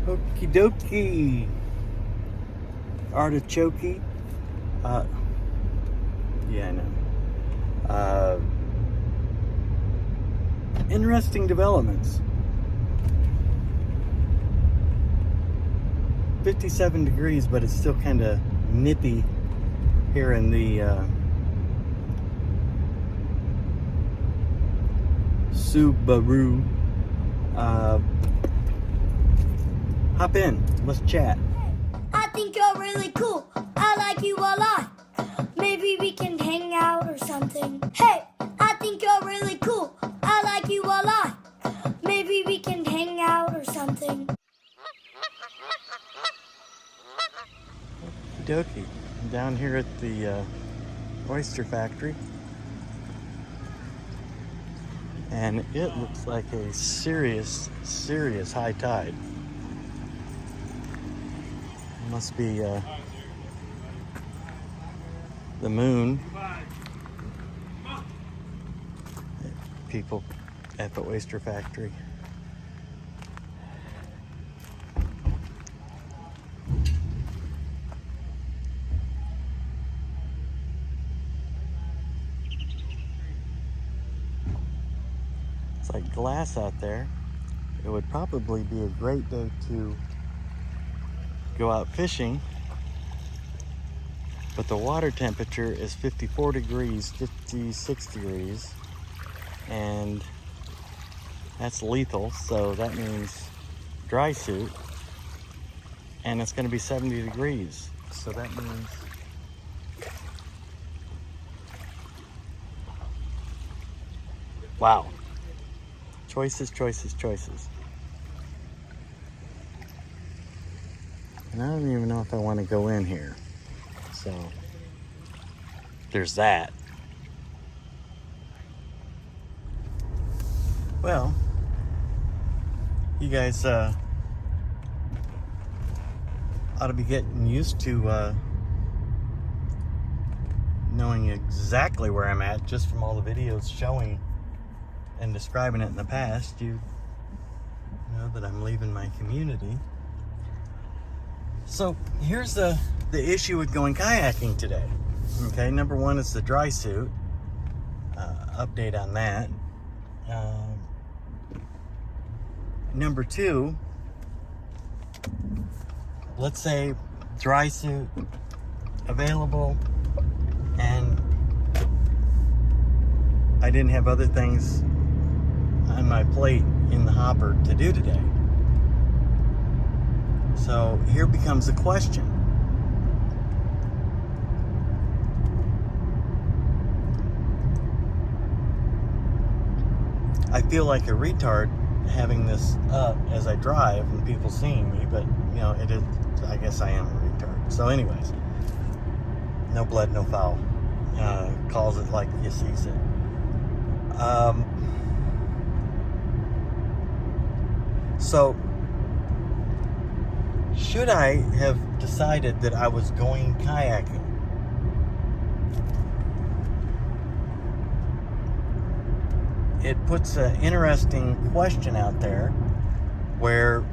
Okie dokie. Artichoke. Yeah, I know. Interesting developments. 57 degrees, but it's still kind of nippy here in the Subaru. Hop in. Let's chat. I think you're really cool. I like you a lot. Maybe we can hang out or something. Hey, I think you're really cool. I like you a lot. Maybe we can hang out or something. Okie dokie. I'm down here at the oyster factory. And it looks like a serious high tide. Must be the moon. People at the oyster factory. It's like glass out there. It would probably be a great day to go out fishing, but the water temperature is 54 degrees, 56 degrees, and that's lethal, so that means dry suit, and it's going to be 70 degrees, so that means wow. Choices. And I don't even know if I want to go in here. So, there's that. Well, you guys ought to be getting used to knowing exactly where I'm at just from all the videos showing and describing it in the past. You know that I'm leaving my community. So here's the issue with going kayaking today. Okay, number one is the dry suit. Update on that. Number two, let's say dry suit available and I didn't have other things on my plate in the hopper to do today. So here becomes the question. I feel like a retard having this up as I drive and people seeing me, but you know, it is, I guess I am a retard. So anyways, no blood, no foul. Calls it like you sees it. So should I have decided that I was going kayaking? It puts an interesting question out there where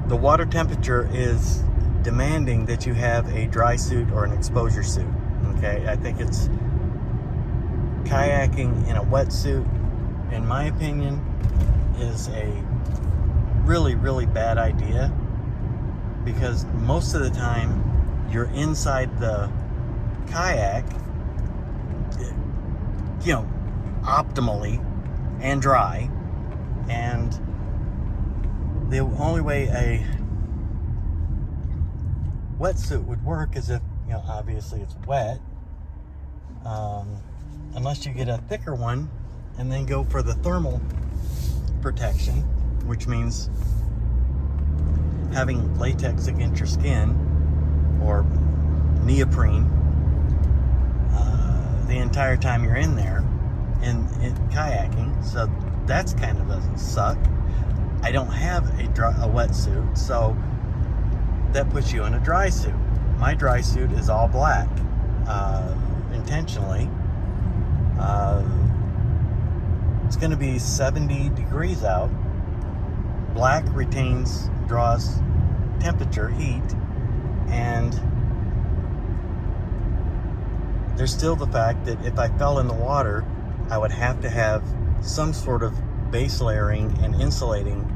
the water temperature is demanding that you have a dry suit or an exposure suit. Okay, I think it's kayaking in a wetsuit, in my opinion, is a really bad idea, because most of the time you're inside the kayak, you know, optimally and dry, and the only way a wetsuit would work is if, you know, obviously it's wet, unless you get a thicker one and then go for the thermal protection, which means having latex against your skin or neoprene the entire time you're in there in kayaking. So that's kind of doesn't suck. I don't have a wetsuit, so that puts you in a dry suit. My dry suit is all black, intentionally. It's going to be 70 degrees out, black draws temperature, heat, and there's still the fact that if I fell in the water, I would have to have some sort of base layering and insulating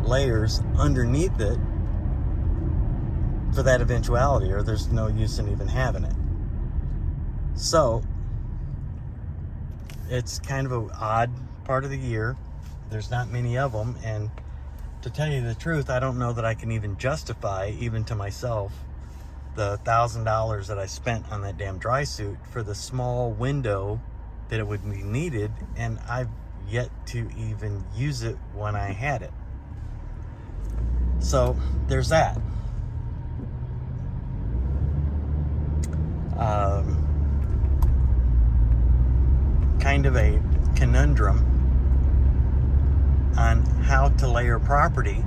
layers underneath it for that eventuality, or there's no use in even having it. So it's kind of an odd part of the year. There's not many of them, and to tell you the truth, I don't know that I can even justify, even to myself, the $1,000 that I spent on that damn dry suit for the small window that it would be needed, and I've yet to even use it when I had it. So there's that. Kind of a conundrum on how to layer properly,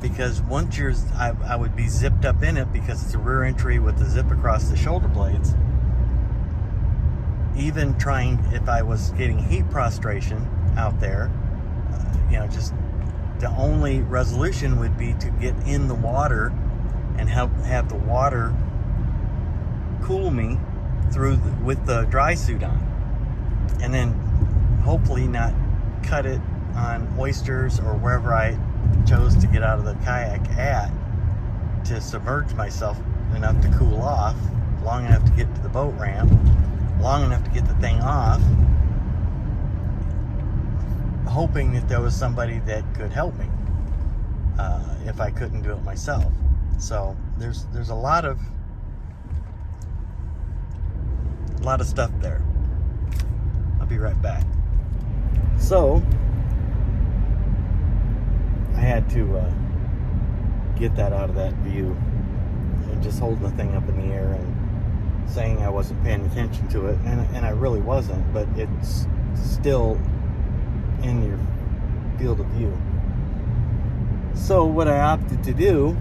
because once I would be zipped up in it because it's a rear entry with the zip across the shoulder blades. Even trying, if I was getting heat prostration out there, just the only resolution would be to get in the water and have the water cool me through with the dry suit on, and then hopefully not cut it on oysters or wherever I chose to get out of the kayak at, to submerge myself enough to cool off, long enough to get to the boat ramp, long enough to get the thing off, hoping that there was somebody that could help me if I couldn't do it myself. So there's a lot of stuff there. I'll be right back. So I had to get that out of that view, and just holding the thing up in the air and saying I wasn't paying attention to it, and I really wasn't, but it's still in your field of view. So what I opted to do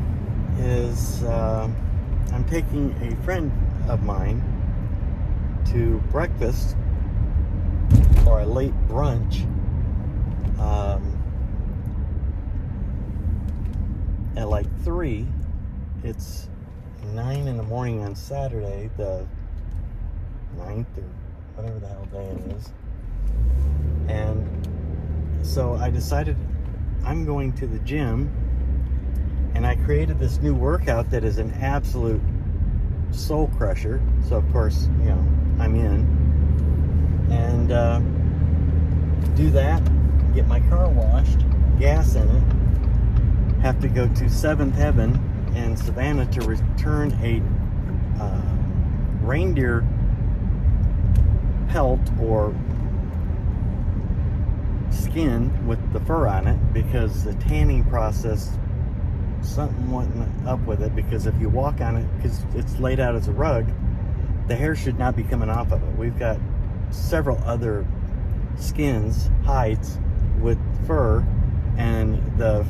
is I'm taking a friend of mine to breakfast, or a late brunch, at like 3. It's 9 in the morning on Saturday, the 9th or whatever the hell day it is. And so I decided I'm going to the gym, and I created this new workout that is an absolute soul crusher. So of course, I'm in, and do that, get my car washed, gas in it, have to go to Seventh Heaven in Savannah to return a reindeer pelt or skin with the fur on it, because the tanning process, something went up with it, because if you walk on it, because it's laid out as a rug, the hair should not be coming off of it. We've got several other skins, hides with fur, and the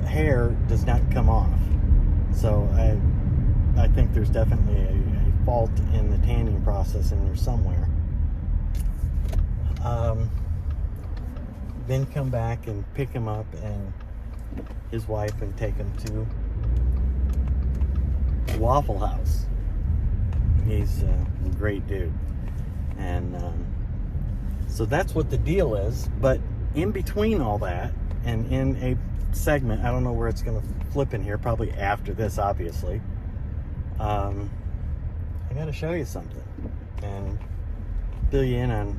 hair does not come off. So I think there's definitely a fault in the tanning process in there somewhere. Then come back and pick him up and his wife and take him to Waffle House. He's a great dude. And so that's what the deal is. But in between all that, and in a segment, I don't know where it's going to flip in here, probably after this, obviously, I got to show you something and fill you in on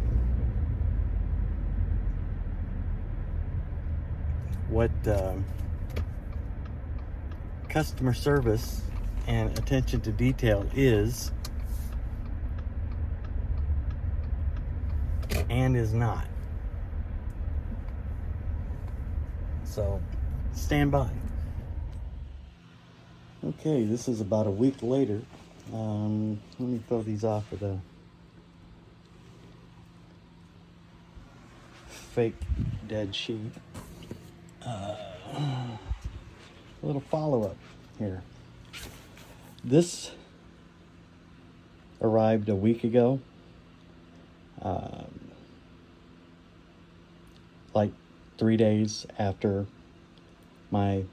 what customer service and attention to detail is and is not. So stand by. Okay, this is about a week later. Let me throw these off with a fake dead sheep. A little follow-up here. This arrived a week ago. Like 3 days after my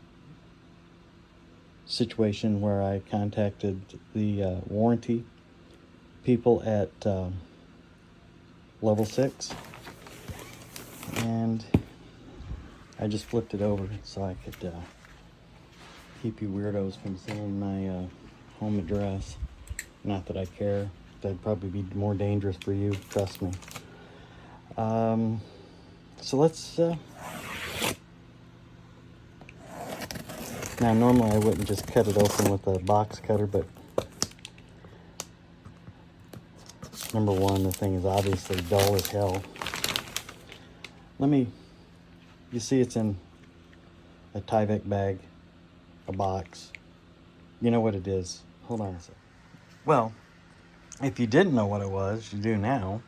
situation where I contacted the warranty people at Level 6, and I just flipped it over so I could keep you weirdos from seeing my home address. Not that I care. That'd probably be more dangerous for you, trust me. So let's now normally I wouldn't just cut it open with a box cutter, but number one, the thing is obviously dull as hell. You see it's in a Tyvek bag, a box. You know what it is. Hold on a sec. Well, if you didn't know what it was, you do now.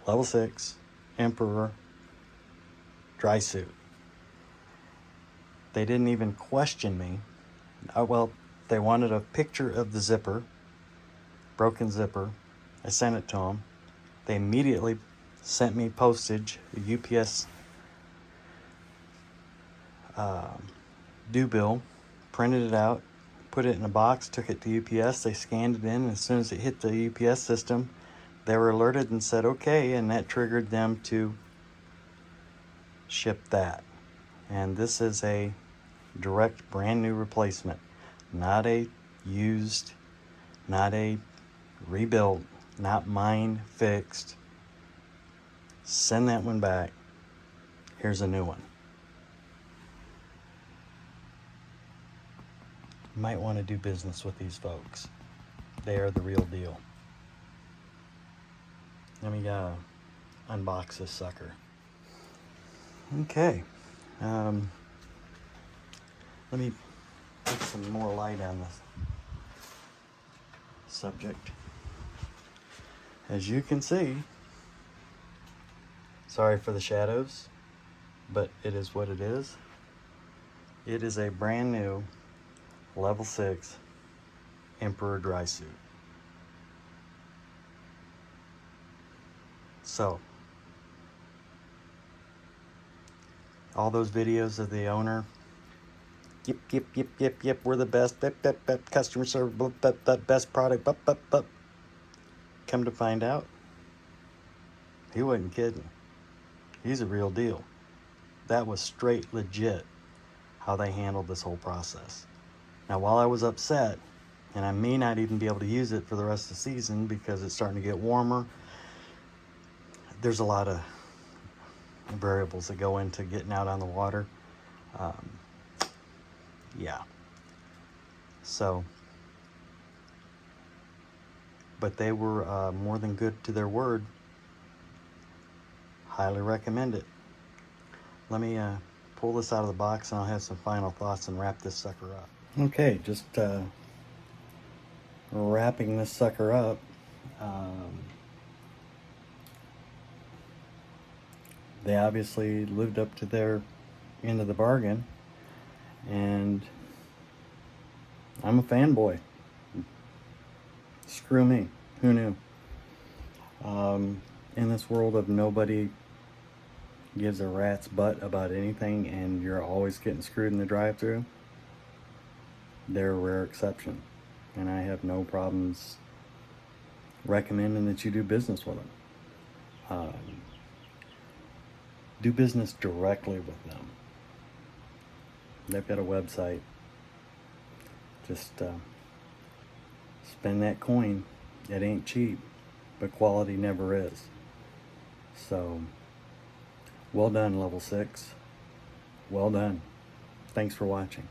Level 6 Emperor dry suit. They didn't even question me. Well, they wanted a picture of the zipper, broken zipper. I sent it to them. They immediately sent me postage, a UPS due bill, printed it out, put it in a box, took it to UPS. They scanned it in, and as soon as it hit the UPS system, they were alerted and said okay, and that triggered them to ship that. And this is a direct brand new replacement, not a used, not a rebuilt, not mine fixed. Send that one back. Here's a new one. You might want to do business with these folks. They are the real deal. Let me unbox this sucker. Okay. Let me put some more light on this subject. As you can see, sorry for the shadows, but it is what it is. It is a brand new Level 6 Emperor dry suit. So, all those videos of the owner, yep, we're the best, customer service, best product, come to find out, he wasn't kidding. He's a real deal. That was straight legit how they handled this whole process. Now, while I was upset, and I may not even be able to use it for the rest of the season because it's starting to get warmer, there's a lot of variables that go into getting out on the water. Yeah. So, but they were more than good to their word. Highly recommend it. Let me pull this out of the box and I'll have some final thoughts and wrap this sucker up. Okay, just wrapping this sucker up. They obviously lived up to their end of the bargain, and I'm a fanboy. Screw me. Who knew? In this world of nobody gives a rat's butt about anything and you're always getting screwed in the drive-thru, they're a rare exception. And I have no problems recommending that you do business with them. Do business directly with them. They've got a website. Just spend that coin. It ain't cheap, but quality never is. So, well done, Level 6. Well done. Thanks for watching.